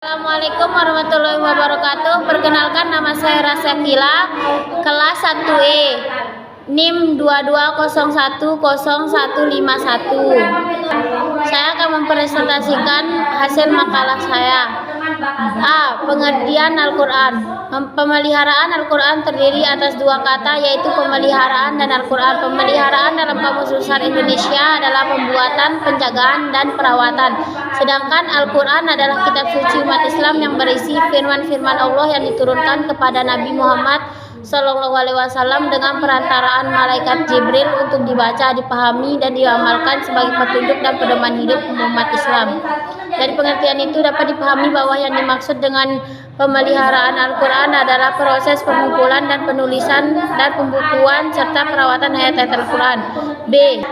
Assalamualaikum warahmatullahi wabarakatuh. Perkenalkan, nama saya Rasakila, kelas 1E, NIM 22010151. Saya akan mempresentasikan hasil makalah saya. A. Pengertian Al-Quran. Pemeliharaan Al-Quran terdiri atas dua kata, yaitu pemeliharaan dan Al-Quran. Pemeliharaan dalam Kamus Besar Indonesia adalah pembuatan, penjagaan, dan perawatan. Sedangkan Al-Quran adalah kitab suci umat Islam yang berisi firman-firman Allah yang diturunkan kepada Nabi Muhammad SAW dengan perantaraan malaikat Jibril untuk dibaca, dipahami, dan diamalkan sebagai petunjuk dan pedoman hidup umat Islam. Dari pengertian itu dapat dipahami bahwa yang dimaksud dengan pemeliharaan Al-Quran adalah proses pengumpulan dan penulisan dan pembukuan serta perawatan ayat-ayat Al-Quran. B.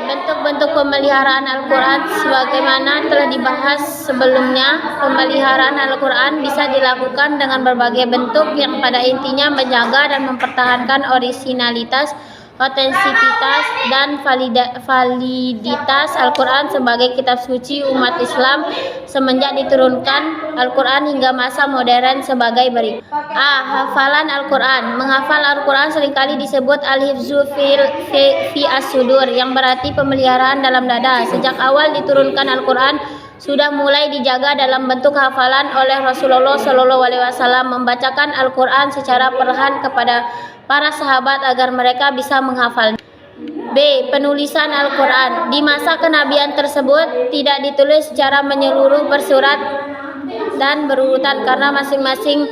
Bentuk-bentuk pemeliharaan Al-Quran sebagaimana telah dibahas sebelumnya. Pemeliharaan Al-Quran bisa dilakukan dengan berbagai bentuk yang pada intinya menjaga dan mempertahankan orisinalitas, otentisitas, dan validitas Al-Quran sebagai kitab suci umat Islam semenjak diturunkan Al-Quran hingga masa modern sebagai berikut. A. Hafalan Al-Quran. Menghafal Al-Quran seringkali disebut al-hifzu fi as-sudur, yang berarti pemeliharaan dalam dada. Sejak awal diturunkan Al-Quran sudah mulai dijaga dalam bentuk hafalan oleh Rasulullah SAW, membacakan Al-Quran secara perlahan kepada para sahabat agar mereka bisa menghafal. B. Penulisan Al-Quran. Di masa kenabian tersebut tidak ditulis secara menyeluruh bersurat dan berurutan karena masing-masing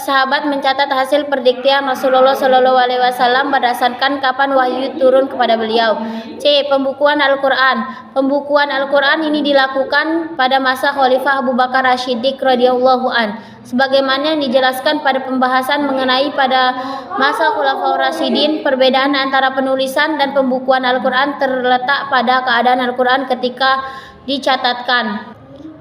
sahabat mencatat hasil perdiktian Rasulullah SAW berdasarkan kapan wahyu turun kepada beliau. C. Pembukuan Al-Quran. Pembukuan Al-Quran ini dilakukan pada masa Khalifah Abu Bakar As-Siddiq radhiyallahu an, sebagaimana yang dijelaskan pada pembahasan mengenai pada masa Khulafaur Rasyidin. Perbedaan antara penulisan dan pembukuan Al-Quran terletak pada keadaan Al-Quran ketika dicatatkan.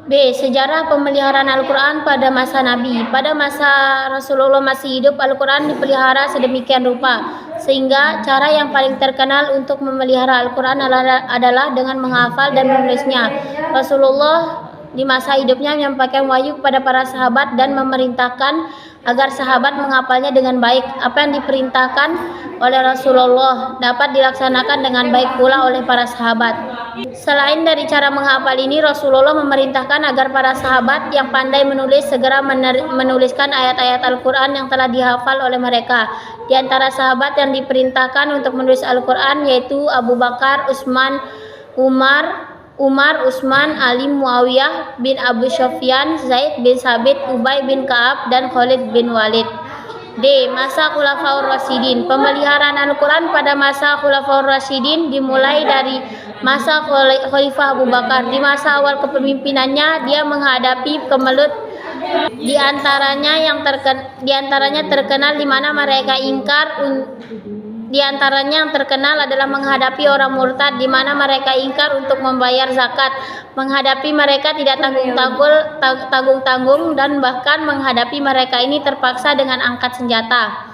B. Sejarah pemeliharaan Al-Quran pada masa Nabi. Pada masa Rasulullah masih hidup, Al-Quran dipelihara sedemikian rupa, sehingga cara yang paling terkenal untuk memelihara Al-Quran adalah dengan menghafal dan menulisnya. Rasulullah di masa hidupnya menyampaikan wahyu kepada para sahabat dan memerintahkan agar sahabat menghafalnya dengan baik. Apa yang diperintahkan oleh Rasulullah dapat dilaksanakan dengan baik pula oleh para sahabat. Selain dari cara menghafal ini, Rasulullah memerintahkan agar para sahabat yang pandai menulis segera menuliskan ayat-ayat Al-Quran yang telah dihafal oleh mereka. Di antara sahabat yang diperintahkan untuk menulis Al-Quran yaitu Abu Bakar, Umar, Utsman, Ali, Muawiyah bin Abu Sufyan, Zaid bin Sabit, Ubay bin Ka'ab, dan Khalid bin Walid. D. Masa Khulafaur Rasyidin. Pemeliharaan Al-Quran pada masa Khulafaur Rasyidin dimulai dari masa Khalifah Abu Bakar. Di masa awal kepemimpinannya, dia menghadapi kemelut di antaranya terkenal di mana mereka ingkar. Di antaranya yang terkenal adalah menghadapi orang murtad, di mana mereka ingkar untuk membayar zakat, menghadapi mereka tidak tanggung-tanggung, dan bahkan menghadapi mereka ini terpaksa dengan angkat senjata.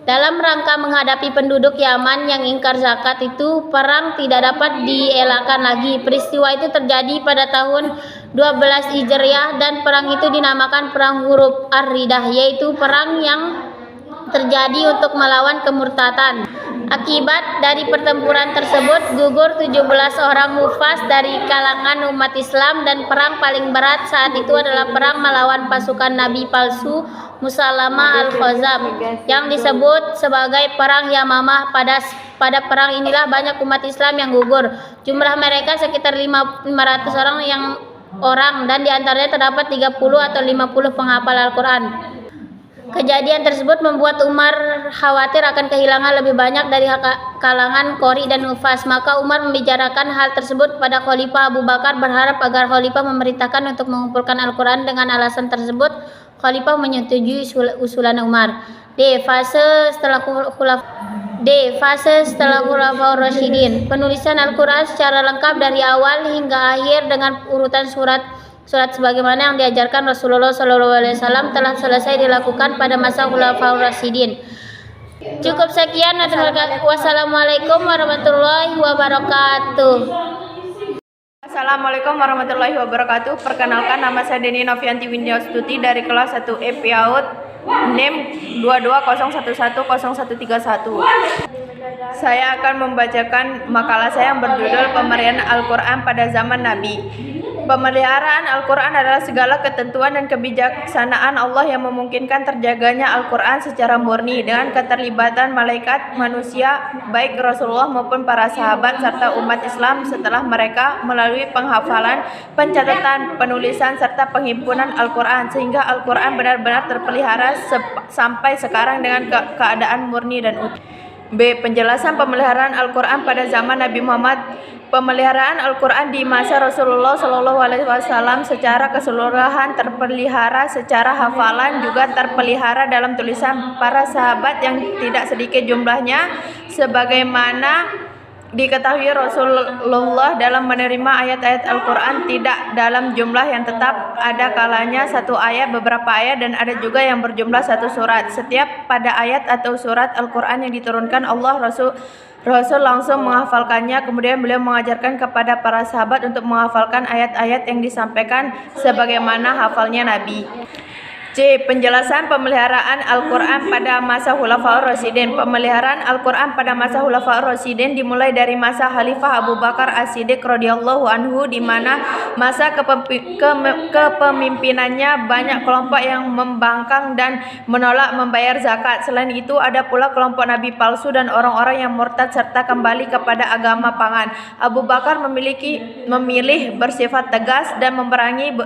Dalam rangka menghadapi penduduk Yaman yang ingkar zakat itu, perang tidak dapat dielakkan lagi. Peristiwa itu terjadi pada tahun 12 Hijriah dan perang itu dinamakan Perang Huruf Ar-Riddah, yaitu perang yang terjadi untuk melawan kemurtadan. Akibat dari pertempuran tersebut gugur 17 orang hufaz dari kalangan umat Islam, dan perang paling berat saat itu adalah perang melawan pasukan Nabi palsu Musalamah al-Khazab yang disebut sebagai perang Yamamah. Pada perang inilah banyak umat Islam yang gugur. Jumlah mereka sekitar 500 orang dan diantaranya terdapat 30 atau 50 penghafal Al-Quran. Kejadian tersebut membuat Umar khawatir akan kehilangan lebih banyak dari kalangan qori dan hufaz. Maka Umar membicarakan hal tersebut kepada Khalifah Abu Bakar, berharap agar Khalifah memerintahkan untuk mengumpulkan Al-Quran. Dengan alasan tersebut, Khalifah menyetujui usulan Umar. D. Fase setelah Khulafaur Rasyidin. Penulisan Al-Quran secara lengkap dari awal hingga akhir dengan urutan surat sebagaimana yang diajarkan Rasulullah SAW telah selesai dilakukan pada masa Khulafaur Rasyidin. Cukup sekian. Wassalamualaikum warahmatullahi wabarakatuh. Assalamualaikum warahmatullahi wabarakatuh. Perkenalkan, nama saya Deni Novianti Windiastuti dari kelas 1E PAUD NIM 2201101131. Saya akan membacakan makalah saya yang berjudul Pemeliharaan Al-Quran pada Zaman Nabi. Pemeliharaan Al-Quran adalah segala ketentuan dan kebijaksanaan Allah yang memungkinkan terjaganya Al-Quran secara murni dengan keterlibatan malaikat, manusia, baik Rasulullah maupun para sahabat serta umat Islam setelah mereka melalui penghafalan, pencatatan, penulisan serta penghimpunan Al-Quran sehingga Al-Quran benar-benar terpelihara sampai sekarang dengan keadaan murni dan utuh. B. Penjelasan pemeliharaan Al-Quran pada zaman Nabi Muhammad. Pemeliharaan Al-Quran di masa Rasulullah SAW secara keseluruhan terpelihara secara hafalan, juga terpelihara dalam tulisan para sahabat yang tidak sedikit jumlahnya, sebagaimana diketahui Rasulullah dalam menerima ayat-ayat Al-Quran tidak dalam jumlah yang tetap, ada kalanya satu ayat, beberapa ayat, dan ada juga yang berjumlah satu surat. Setiap pada ayat atau surat Al-Quran yang diturunkan Allah, Rasul langsung menghafalkannya, kemudian beliau mengajarkan kepada para sahabat untuk menghafalkan ayat-ayat yang disampaikan sebagaimana hafalnya Nabi. C. Penjelasan pemeliharaan Al-Quran pada masa Khulafaur Rasyidin. Pemeliharaan Al-Quran pada masa Khulafaur Rasyidin dimulai dari masa Khalifah Abu Bakar As-Siddiq radhiyallahu anhu, di mana masa kepemimpinannya banyak kelompok yang membangkang dan menolak membayar zakat. Selain itu ada pula kelompok nabi palsu dan orang-orang yang murtad serta kembali kepada agama pagan. Abu Bakar memilih bersifat tegas dan memerangi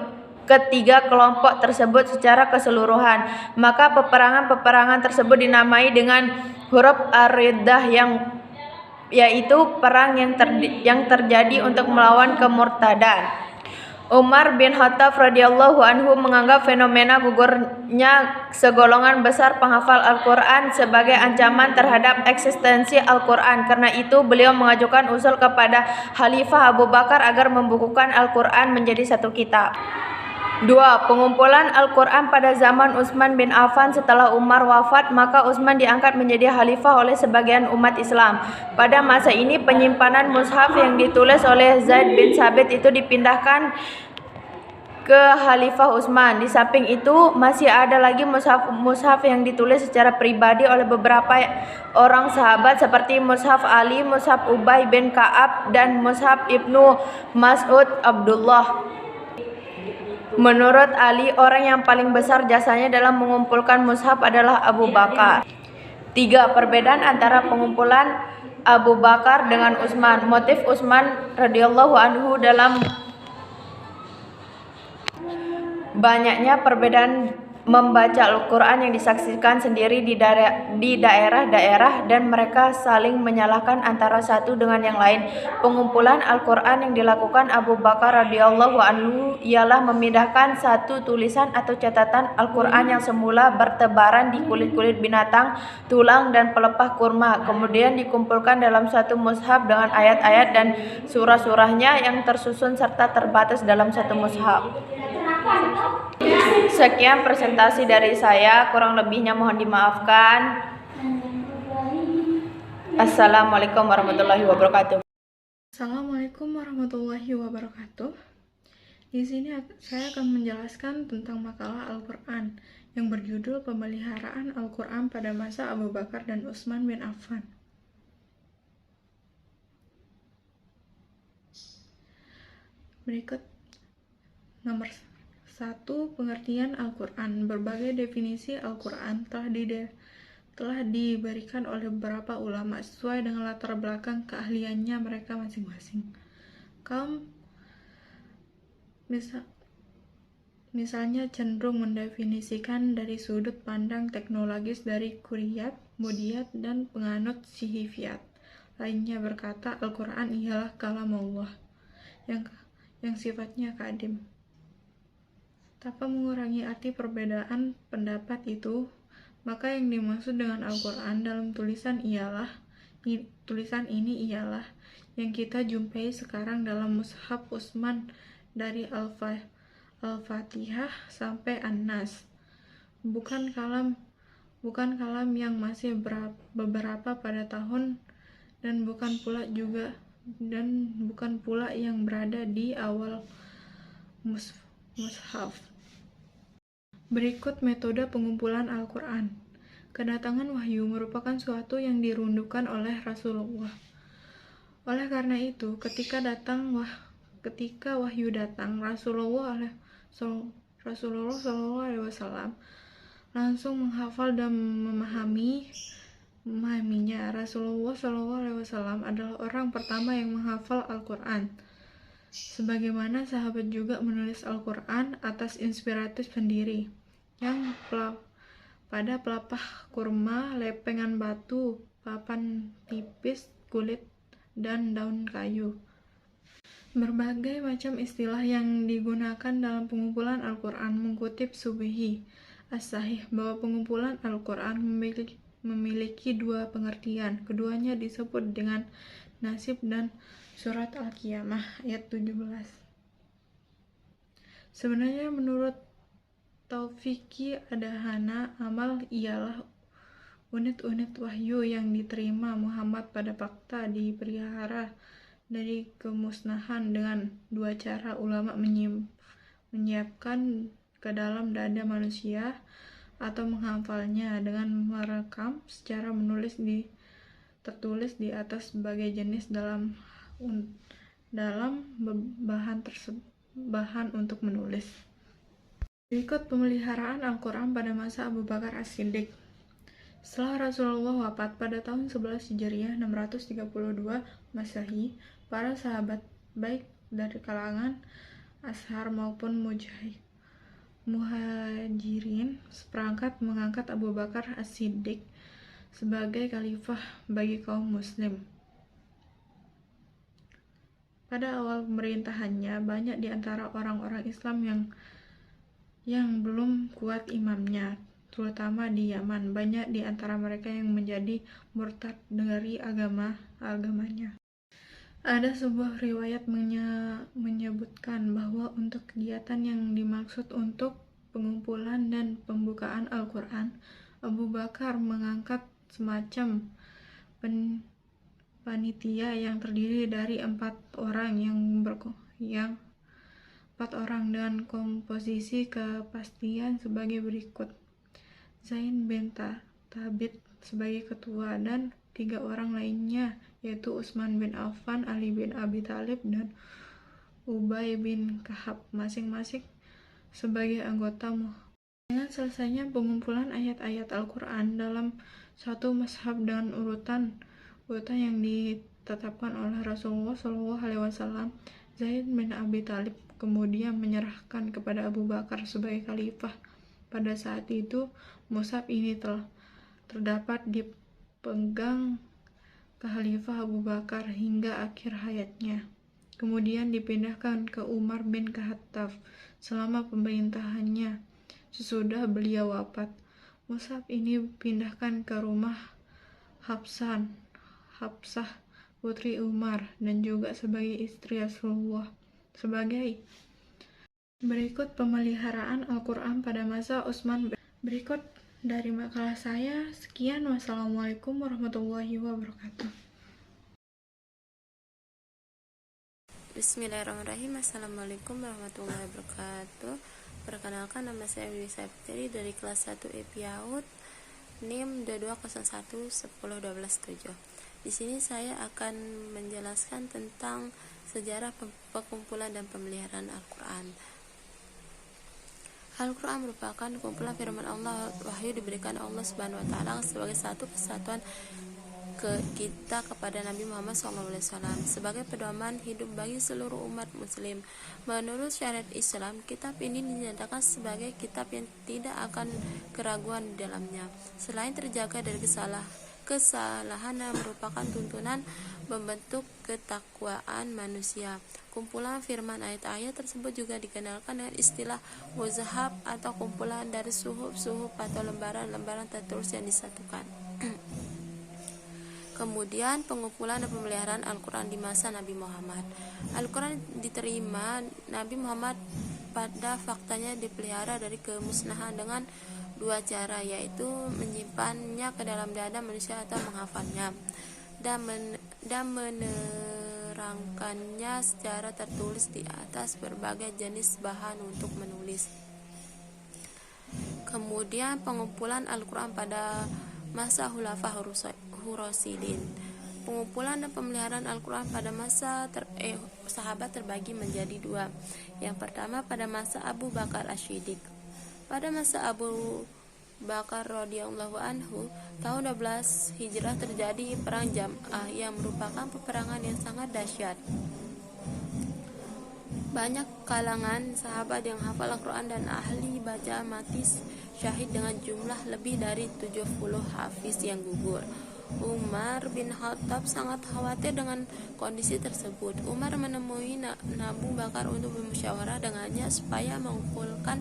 ketiga kelompok tersebut secara keseluruhan. Maka peperangan tersebut dinamai dengan huruf ar-riddah, yaitu perang yang terjadi untuk melawan kemurtadan. Umar bin Khattab radhiyallahu anhu menganggap fenomena gugurnya segolongan besar penghafal Al-Quran sebagai ancaman terhadap eksistensi Al-Quran. Karena itu beliau mengajukan usul kepada Khalifah Abu Bakar agar membukukan Al-Quran menjadi satu kitab. 2. Pengumpulan Al-Quran pada zaman Utsman bin Affan. Setelah Umar wafat, maka Utsman diangkat menjadi khalifah oleh sebagian umat Islam. Pada masa ini penyimpanan mushaf yang ditulis oleh Zaid bin Sabit itu dipindahkan ke Khalifah Utsman. Di samping itu masih ada lagi mushaf yang ditulis secara pribadi oleh beberapa orang sahabat seperti mushaf Ali, mushaf Ubay bin Ka'ab, dan mushaf Ibnu Mas'ud Abdullah. Menurut Ali, orang yang paling besar jasanya dalam mengumpulkan mushaf adalah Abu Bakar. 3. Perbedaan antara pengumpulan Abu Bakar dengan Utsman. Motif Utsman radhiyallahu anhu dalam banyaknya perbedaan membaca Al-Quran yang disaksikan sendiri di daerah-daerah, dan mereka saling menyalahkan antara satu dengan yang lain. Pengumpulan Al-Quran yang dilakukan Abu Bakar radhiyallahu anhu ialah memindahkan satu tulisan atau catatan Al-Quran yang semula bertebaran di kulit-kulit binatang, tulang, dan pelepah kurma, kemudian dikumpulkan dalam satu mushaf dengan ayat-ayat dan surah-surahnya yang tersusun serta terbatas dalam satu mushaf. Sekian presentasi dari saya, kurang lebihnya mohon dimaafkan. Assalamualaikum warahmatullahi wabarakatuh. Assalamualaikum warahmatullahi wabarakatuh. Di sini saya akan menjelaskan tentang makalah Al-Quran yang berjudul Pemeliharaan Al-Quran pada masa Abu Bakar dan Utsman bin Affan. Berikut nomor 1. Pengertian Al-Quran. Berbagai definisi Al-Quran telah diberikan oleh beberapa ulama sesuai dengan latar belakang keahliannya mereka masing-masing. Misalnya cenderung mendefinisikan dari sudut pandang teknologis dari Qur'iyat, Mudiyat, dan penganut Sihifiyat. Lainnya berkata Al-Quran ialah kalam Allah yang sifatnya kadim. Tanpa mengurangi arti perbedaan pendapat itu, maka yang dimaksud dengan Al-Quran dalam tulisan ini ialah yang kita jumpai sekarang dalam mushaf Utsman dari Al-Fatihah sampai An-Nas. Bukan kalam yang masih beberapa pada tahun, dan bukan pula juga dan bukan pula yang berada di awal mushaf. Berikut metode pengumpulan Al-Quran. Kedatangan wahyu merupakan suatu yang dirundukan oleh Rasulullah. Oleh karena itu, ketika wahyu datang, Rasulullah SAW langsung menghafal dan memahaminya. Rasulullah SAW adalah orang pertama yang menghafal Al-Quran. Sebagaimana sahabat juga menulis Al-Quran atas inspiratif sendiri, yang pada pelepah kurma, lepengan batu, papan tipis, kulit, dan daun kayu. Berbagai macam istilah yang digunakan dalam pengumpulan Al-Quran mengutip Subhi As-Sahih bahwa pengumpulan Al-Quran memiliki dua pengertian. Keduanya disebut dengan nasib dan surat Al-Qiyamah ayat 17. Sebenarnya menurut Taufiki Adahana, amal ialah unit-unit wahyu yang diterima Muhammad pada fakta dipelihara dari kemusnahan dengan dua cara. Ulama menyiapkan ke dalam dada manusia atau menghafalnya dengan merekam secara tertulis di atas sebagai jenis dalam bahan untuk menulis. Berikut pemeliharaan Al-Quran pada masa Abu Bakar As-Siddiq. Setelah Rasulullah wafat pada tahun 11 Hijriah 632 Masehi, para sahabat baik dari kalangan Ashar maupun Muhajirin seperangkat mengangkat Abu Bakar As-Siddiq sebagai khalifah bagi kaum muslim. Pada awal pemerintahannya, banyak di antara orang-orang Islam yang belum kuat imamnya, terutama di Yaman. Banyak di antara mereka yang menjadi murtad dari agamanya. Ada sebuah riwayat menyebutkan bahwa untuk kegiatan yang dimaksud untuk pengumpulan dan pembukaan Al-Quran, Abu Bakar mengangkat semacam panitia yang terdiri dari 4 orang dengan komposisi kepastian sebagai berikut: Zain bin Thabit sebagai ketua dan 3 orang lainnya, yaitu Utsman bin Affan, Ali bin Abi Thalib, dan Ubay bin Ka'ab, masing-masing sebagai anggota. Dengan selesainya pengumpulan ayat-ayat Al-Quran dalam satu mushaf dengan urutan yang ditetapkan oleh Rasulullah SAW, Zaid bin Abi Thalib kemudian menyerahkan kepada Abu Bakar sebagai khalifah. Pada saat itu, mushaf ini telah terdapat dipegang Khalifah Abu Bakar hingga akhir hayatnya. Kemudian dipindahkan ke Umar bin Khattab selama pemerintahannya. Sesudah beliau wafat, mushaf ini dipindahkan ke rumah Hafsah putri Umar dan juga sebagai istri Rasulullah. Berikut pemeliharaan Al-Quran pada masa Utsman. Berikut dari makalah saya. Sekian, wassalamualaikum warahmatullahi wabarakatuh. Bismillahirrahmanirrahim. Assalamualaikum warahmatullahi wabarakatuh. Perkenalkan, nama saya Dewi Saptri dari kelas 1 IPAUD NIM 2201112127. Di sini saya akan menjelaskan tentang sejarah pengumpulan dan pemeliharaan Al-Quran. Al-Quran merupakan kumpulan firman Allah. Wahyu diberikan Allah Subhanahu wa Ta'ala sebagai satu kesatuan kita kepada Nabi Muhammad SAW sebagai pedoman hidup bagi seluruh umat muslim. Menurut syariat Islam, kitab ini dinyatakan sebagai kitab yang tidak akan keraguan di dalamnya, selain terjaga dari kesalahan yang merupakan tuntunan membentuk ketakwaan manusia. Kumpulan firman ayat-ayat tersebut juga dikenalkan dengan istilah mushaf atau kumpulan dari suhuf atau lembaran-lembaran tertulis yang disatukan. Kemudian pengumpulan dan pemeliharaan Al-Quran di masa Nabi Muhammad. Al-Quran diterima Nabi Muhammad pada faktanya dipelihara dari kemusnahan dengan 2 cara, yaitu menyimpannya ke dalam dada manusia atau menghafalnya, dan menerapkannya menerangkannya secara tertulis di atas berbagai jenis bahan untuk menulis. Kemudian pengumpulan Al-Quran pada masa Khulafaur Rasyidin. Pengumpulan dan pemeliharaan Al-Quran pada masa sahabat terbagi menjadi dua. Yang pertama pada masa Abu Bakar As-Siddiq. Pada masa Abu Bakar radhiyallahu anhu, tahun 12 Hijrah terjadi perang Jam'ah yang merupakan peperangan yang sangat dahsyat. Banyak kalangan sahabat yang hafal Al-Quran dan ahli baca mati syahid dengan jumlah lebih dari 70 hafiz yang gugur. Umar bin Khattab sangat khawatir dengan kondisi tersebut. Umar menemui Abu Bakar untuk bermusyawarah dengannya supaya mengumpulkan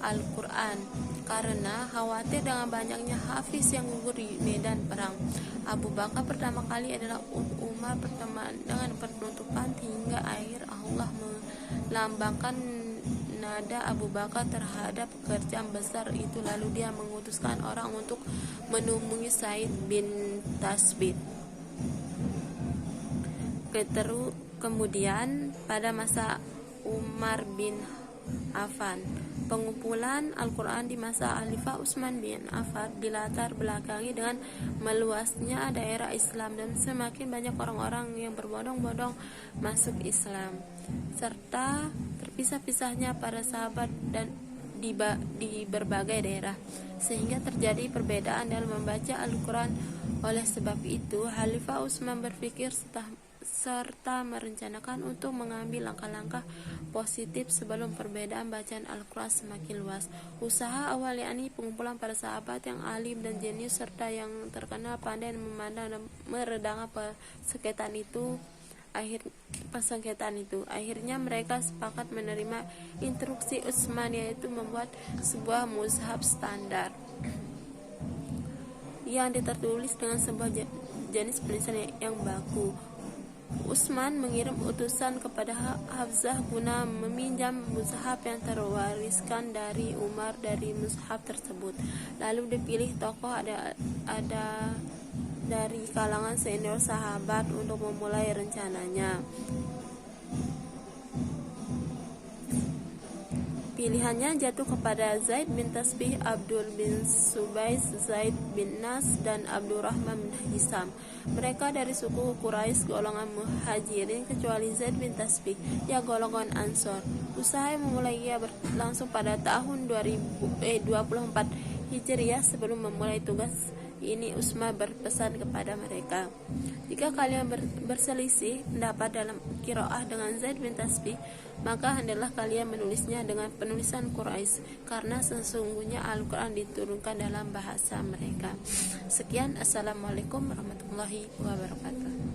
Al-Quran karena khawatir dengan banyaknya hafiz yang gugur di medan perang. Abu Bakar pertama kali adalah Umar pertama dengan penutupan hingga akhir Allah melambangkan nada Abu Bakar terhadap pekerjaan besar itu. Lalu dia mengutuskan orang untuk menemui Zaid bin Tasbit. Kemudian pada masa Umar bin Affan, pengumpulan Al-Quran di masa Khalifah Utsman bin Affan dilatar belakangi dengan meluasnya daerah Islam dan semakin banyak orang-orang yang berbondong-bondong masuk Islam, serta terpisah-pisahnya para sahabat dan di berbagai daerah, sehingga terjadi perbedaan dalam membaca Al-Quran. Oleh sebab itu, Khalifah Utsman berpikir serta merencanakan untuk mengambil langkah-langkah positif sebelum perbedaan bacaan Al-Quran semakin luas. Usaha awal yakni pengumpulan para sahabat yang alim dan jenius serta yang terkenal pandai memandang dan meredam persengketaan itu. Akhirnya mereka sepakat menerima instruksi Utsman, yaitu membuat sebuah mushaf standar yang tertulis dengan sebuah jenis penulisan yang baku. Utsman mengirim utusan kepada Hafsah guna meminjam mushaf yang terwariskan dari Umar dari mushaf tersebut. Lalu dipilih tokoh ada dari kalangan senior sahabat untuk memulai rencananya. Pilihannya jatuh kepada Zaid bin Tasbih, Abdul bin Subais, Zaid bin Nas, dan Abdurrahman bin Hisam. Mereka dari suku Quraisy golongan Muhajirin, kecuali Zaid bin Tasbih yang golongan Ansor. Usaha yang memulainya berlangsung pada tahun 24 Hijriah. Sebelum memulai tugas ini, Utsman berpesan kepada mereka, jika kalian berselisih pendapat dalam qiraah dengan Zaid bin Tasbih, maka hendaklah kalian menulisnya dengan penulisan Quraisy, karena sesungguhnya Al-Quran diturunkan dalam bahasa mereka. Sekian, Assalamualaikum warahmatullahi wabarakatuh.